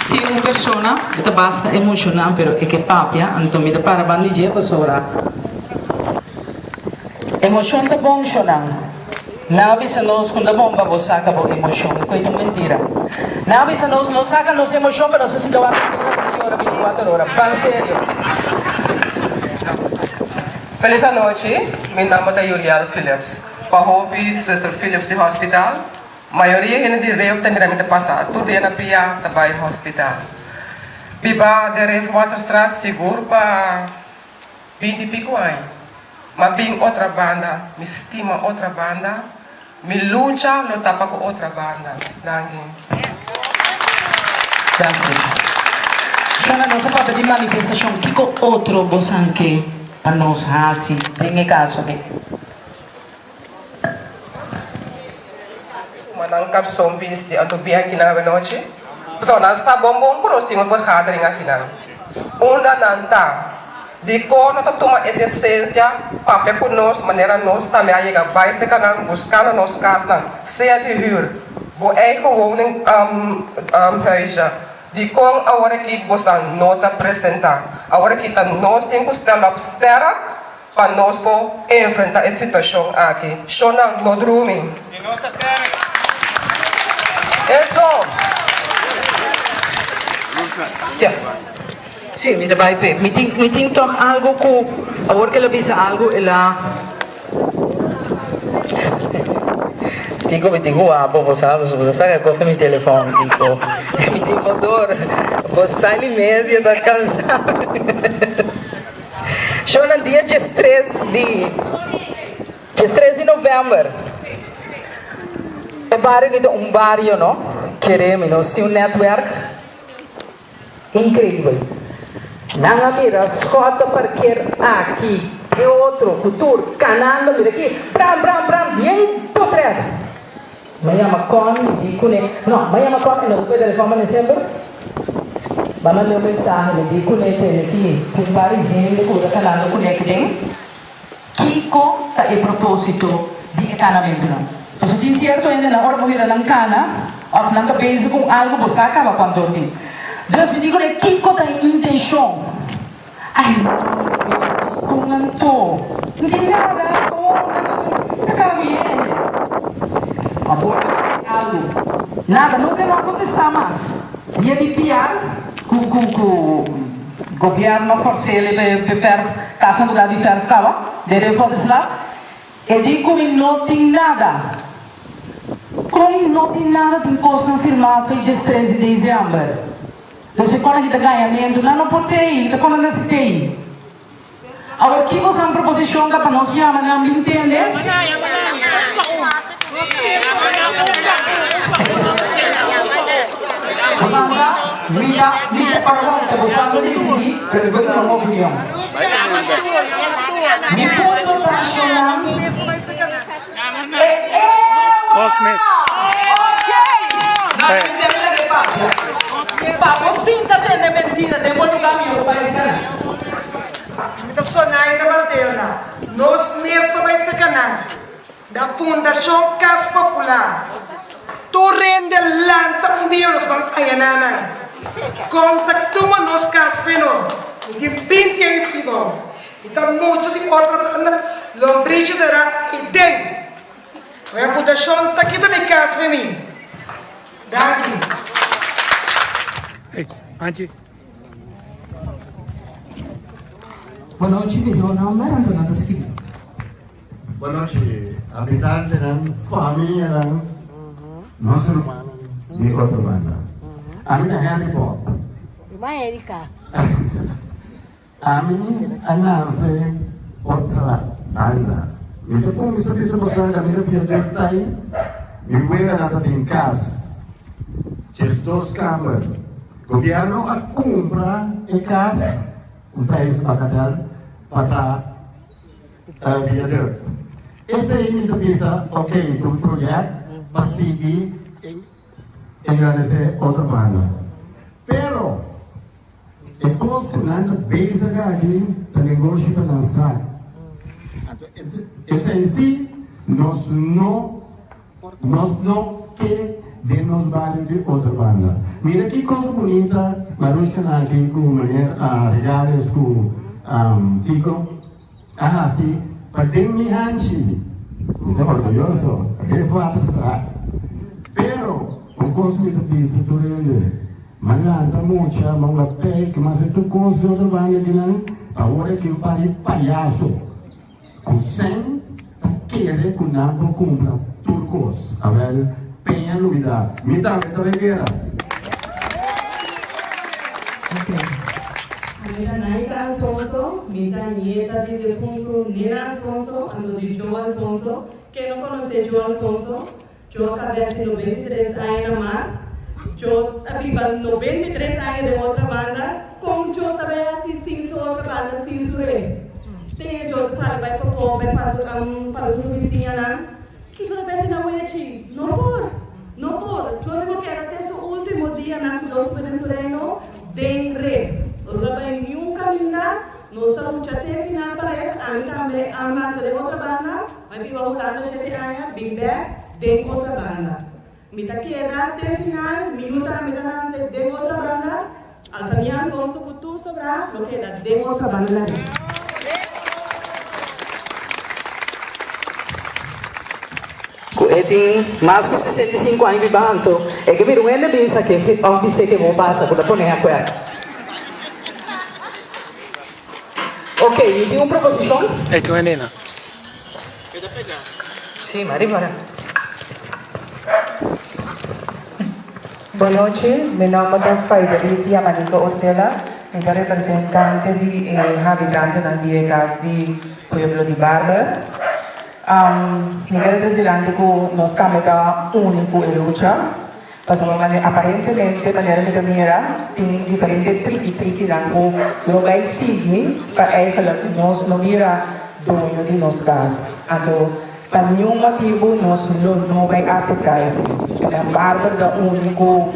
Tinha uma persona que basta emocionar, pero é que papia, então me dá para bandidia para sobrar. Emoção tá bom chorar. Não avisa nós quando a bomba você saca boa emoção, é coisa mentira. Não avisa nós, não saca nossa emoção, pero se dá uma hora 24 horas, pan sério. Feliz noite, meu nome é Juliana Phillips. Para Hopi, Sister Phillips do hospital. A maioria ainda de reu tem que passar, tudo é na pia, também no hospital. Biba de reu Waterstraat seguro para 20 e pico anos. Mas bem outra banda, me estima outra banda, me luta, não tapa com outra banda. Danke. Shona, nossa papel de manifestação, que com outro bosanque para nós, assim, tem caso aqui. Manang kapsom bisti anto bihan kinawe noche. So nan sa bombom puros tingon vergadering akinan. Unda nanta. Di ko na tuma edescencia pape con nos manera nos também aí ga baiste kanang buscando nos kasnan. Sea de huur. Bo eigen woning huisje. Die kon agora que bosan nota apresentar. Agora que tá nós tem que estar sterk para nós po enfrentar a situação aqui. Shona no drumming. Eso. Ja. Sim, me vai ver. Me tem toch algo com agora que ela visa algo ela me tenho a bobo sabe, você sabe que eu meu telefone, me tem motor, postar em média da casa. Show no dia 3 de novembro. É barrio, não? Queremos, nós temos network incrível. Não mira, escota parqueiro aqui, é outro, cultura, canal, mira aqui, bram, bien potreto. Maya Macon, Maya Macon, não pode telefonar em sempre. Vamos ler o mensagem, de conectar aqui, que vários gente que o canal não conecta. Kiko está em propósito de encanamento. Então, se tem certo ainda na hora de vir na cana, ou não está bem com algo, você acaba com o tempo. Deus me diz que Kiko está em intenção. Ai, Kiko não estou. Não tem nada, não está algo. Nada, nunca vai acontecer mais. Dia de piar, com o governo força ele para ferro, casa mudar de ferro ficava, dele foi lá. E digo que não tem nada. Como não tem nada de imposto firmar fez 13 de dezembro. Então se quando a gente ganhamento, não pode ir, então quando não se tem. Agora que você uma proposição para nós já não entende? Mira orang terbesar di sini berbeda dengan opinion. Di punto nasional. Cosmes. Papo sinta tende mentira, tem muito caminho para isso. Então sonai da Madeira, nós mesmo vai ser canal da Fundação Casa Popular. Tu rende lanta dia nos vamos ayanana. Contactuma nos caspenos. E tem 20 anos de bom. E tem muito de outra banda. Lombrice dará e tem. A Fundação está aqui também casa para mim. Daqui. Hey, Angie. Boa noite, meu nome é Antônio Skip. Boa noite, habitantes da família nosso irmão de outra banda. A minha é Harry Potter. Irmã Erika. A minha announce outra banda. Então, como isso disse você, a minha filha deve estar aí. Me voy a estar em casa. Just 2 câmeras. O governo a compra em casa. Um país bagatela para viaduct. Esse aí me pensa, ok, um projeto para seguir engrandecer outra banda. Pero, é constante basic aqui, o negócio para lançar. Esse em si, nós não queremos de nos vários de outra banda. Mira que coisa bonita, Marushka aqui com maneira regalos com Kiko. Assim, para ter hanchi. Estou orgulhoso, porque foi atrasado. Pero, coisa muito bisa por ele. Malanta mucha, mga pek, mas tu coisa outra banda que não, agora que pare palhaço. Com 100, querer que não compra turcos. A ver, Penha Luida, Mita Regueira. Mira, Naika Alfonso, Mita nieta de defunto Nira Alfonso, ando de Joe Alfonso. Quem não conhece Joe Alfonso, Joe cabeça 93 anos na mar. Joe abriva 93 anos de outra banda, com Joe também assim outra banda, sim sure. Tem Joe sabe vai para fora, vai para os vizinhos lá. Que toda vez na noite, não por. Eu não quero até o último dia na dos venezuelanos de rede. Nós vamos em um caminho, nós estamos até final para isso, a massa de outra banda, mas fica voltando a chegar bem de outra banda. Mita queda até final, minuta de outra banda, al caminhar Alfonso Couture sobrar, não queda de outra banda. E tem mais de 65 anos vivendo, e que viram ele pensa que ao dizer que vou passar por poner a cueca. Ok, tem uma proposição? É tu, Helena. Sim, Maria. Boa noite, meu nome é Faidelícia Manica Ortela, eu sou representante de habitante da casa de Pueblo de Barber. Miguel delante con nos cambia único e lucha, aparentemente maneira que mira tem diferentes tricky dan lo vai seguir para eigenlijk nós não mira dono de nos gas. Então, para nenhum motivo nós não vai aceitar isso. A barba da único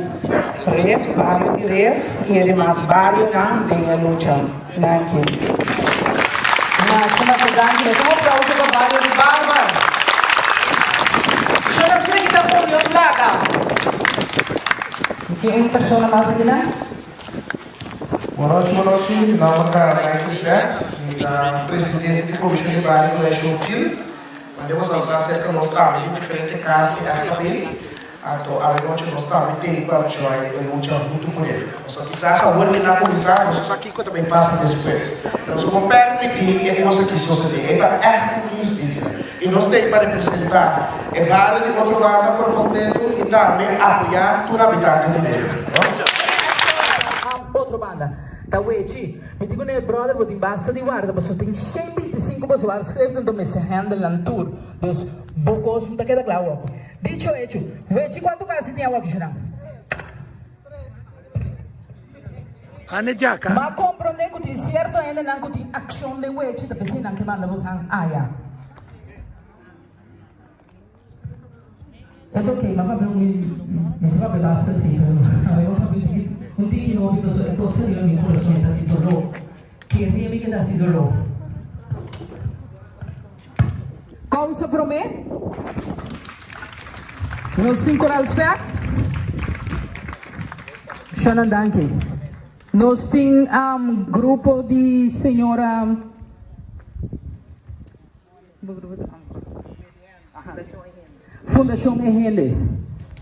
barba de e además vários não tem a lucha. Mas uma verdade, eu vou para o trabalho de barba. Eu não sei que está por meu lado. Tem pessoa mais aqui, né? Boa noite. Meu nome é Michael Sets, presidente da Comissão de Trabalho do Leste Filho. Mandamos lançar cerca de nosso trabalho em diferentes casas de FKP. Então, a noite nós estamos bem para jogar e lutar muito por ele. Nós quizás agora que na comissão, nós aqui que também passa depois. Nós como permitir e coisa que sucede, é muito justiça. E nós temos para representar a várias de outro lado por completo e também apoiar todo habitante dele. Outra banda. Tawechi, me digo ne brother, vou basta de guarda, mas tem 125 pessoas escrevendo no meu handle and tour. Dos bocos não tá queda claro. Dicho hecho, Wechi quanto quase tem aqui já? Ane jaca. Mas compreender que tem certo ainda não tem ação de Wechi, da pessoa não que manda você aya. É ok, mas para mim, me sabe lá assim, eu falei un tiki no forse io mi conosco da sito che riemi che da sito cosa per me non si ancora aspetta Shannon danke non si gruppo di signora Fondazione Ehele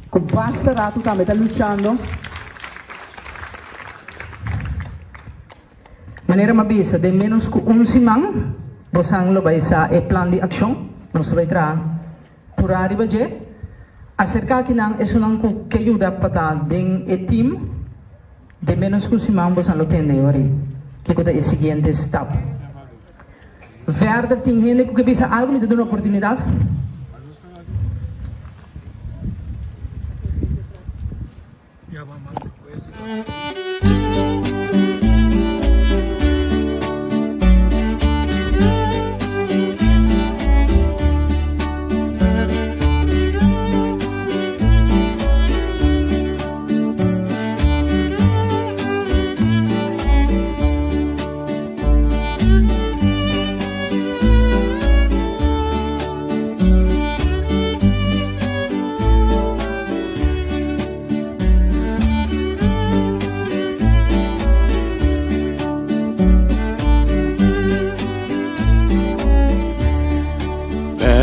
con basta rato che sta luciando maneira mabisa de menos que semana bosang lo vai sa e plan de ação nos vai tra por arriba je acerca que não é sunang que ajuda para den e team de menos que semana bosang lo tende ori que coda é seguinte step verder tem gente que bisa algo me dá uma oportunidade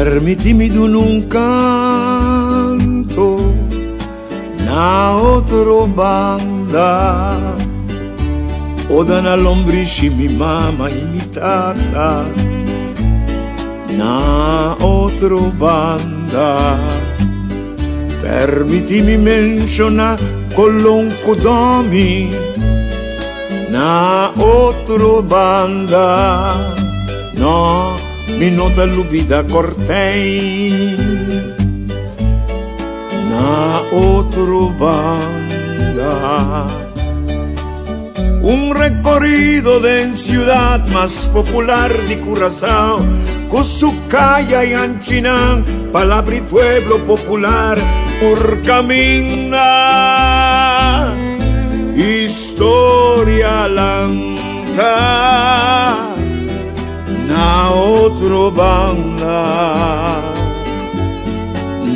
permitimi d'un un canto na otro banda o da na lombrici mi mama imitata na otro banda permitimi menziona colonco domi na otro banda no mi nota lubida cortei na otro banda un recorrido de ciudad más popular de Curazao con su calle y Anchinán palabra y pueblo popular por caminar historia lanta na otro banda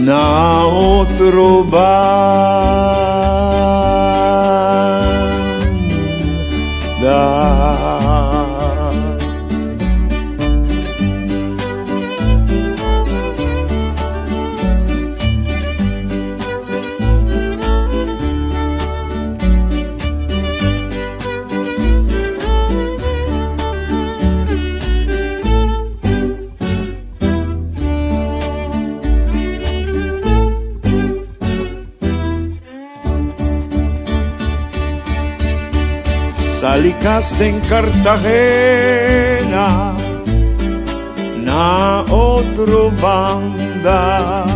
na otro banda Salicaste en Cartagena na otro banda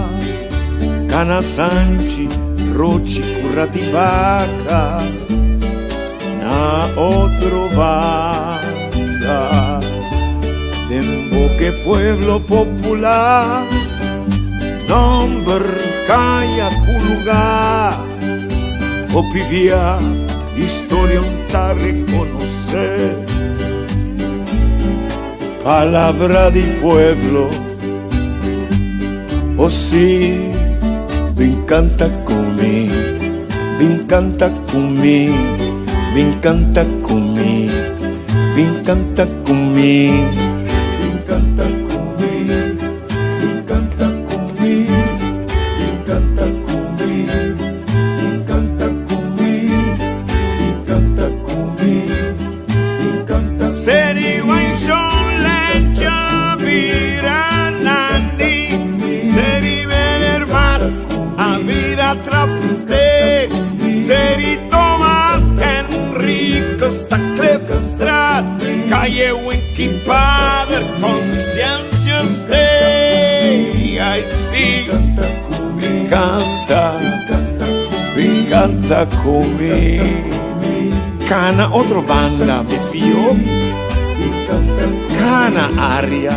Cana Sanchi, Rochi, Currativaca na otro banda Demboque pueblo popular nombre calla culugar Opivia historia un ta reconocer palabra de pueblo oh sí me encanta comer me encanta comer me encanta comer me encanta comer me encanta comer me encanta comer me encanta comer Seri Wanshon Lencha Viranandi Seri Venermat Avira Trapste Seri Thomas Enrico Staclefstrat Calle Winky Father Conscientious Day I see Me encanta comer Cana otro banda mi fio Cana aria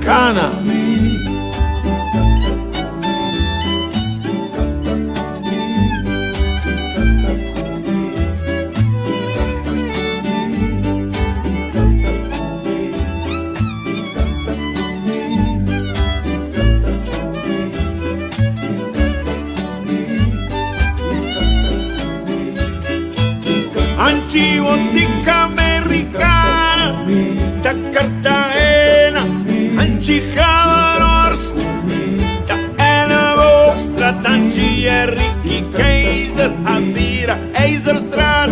Cana Anchibotica americana da Cartagena Anchijadors da Ena Vostra Tanchi Enrique Kaiser Avira Eiserstraat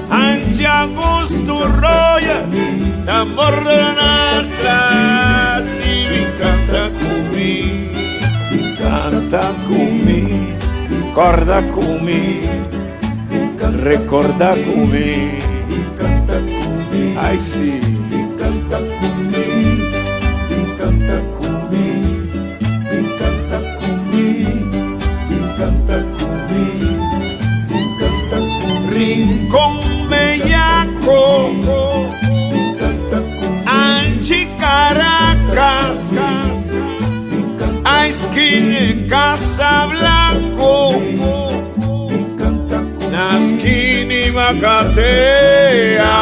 Anchi Augusto Roya da Mordenastra Si mi canta cumi Corda cumi Recorda come ai sì canta come canta come canta come canta come canta come rincon meyaco canta come Anchi Caracas ai skin Casablanco Naskini Magatea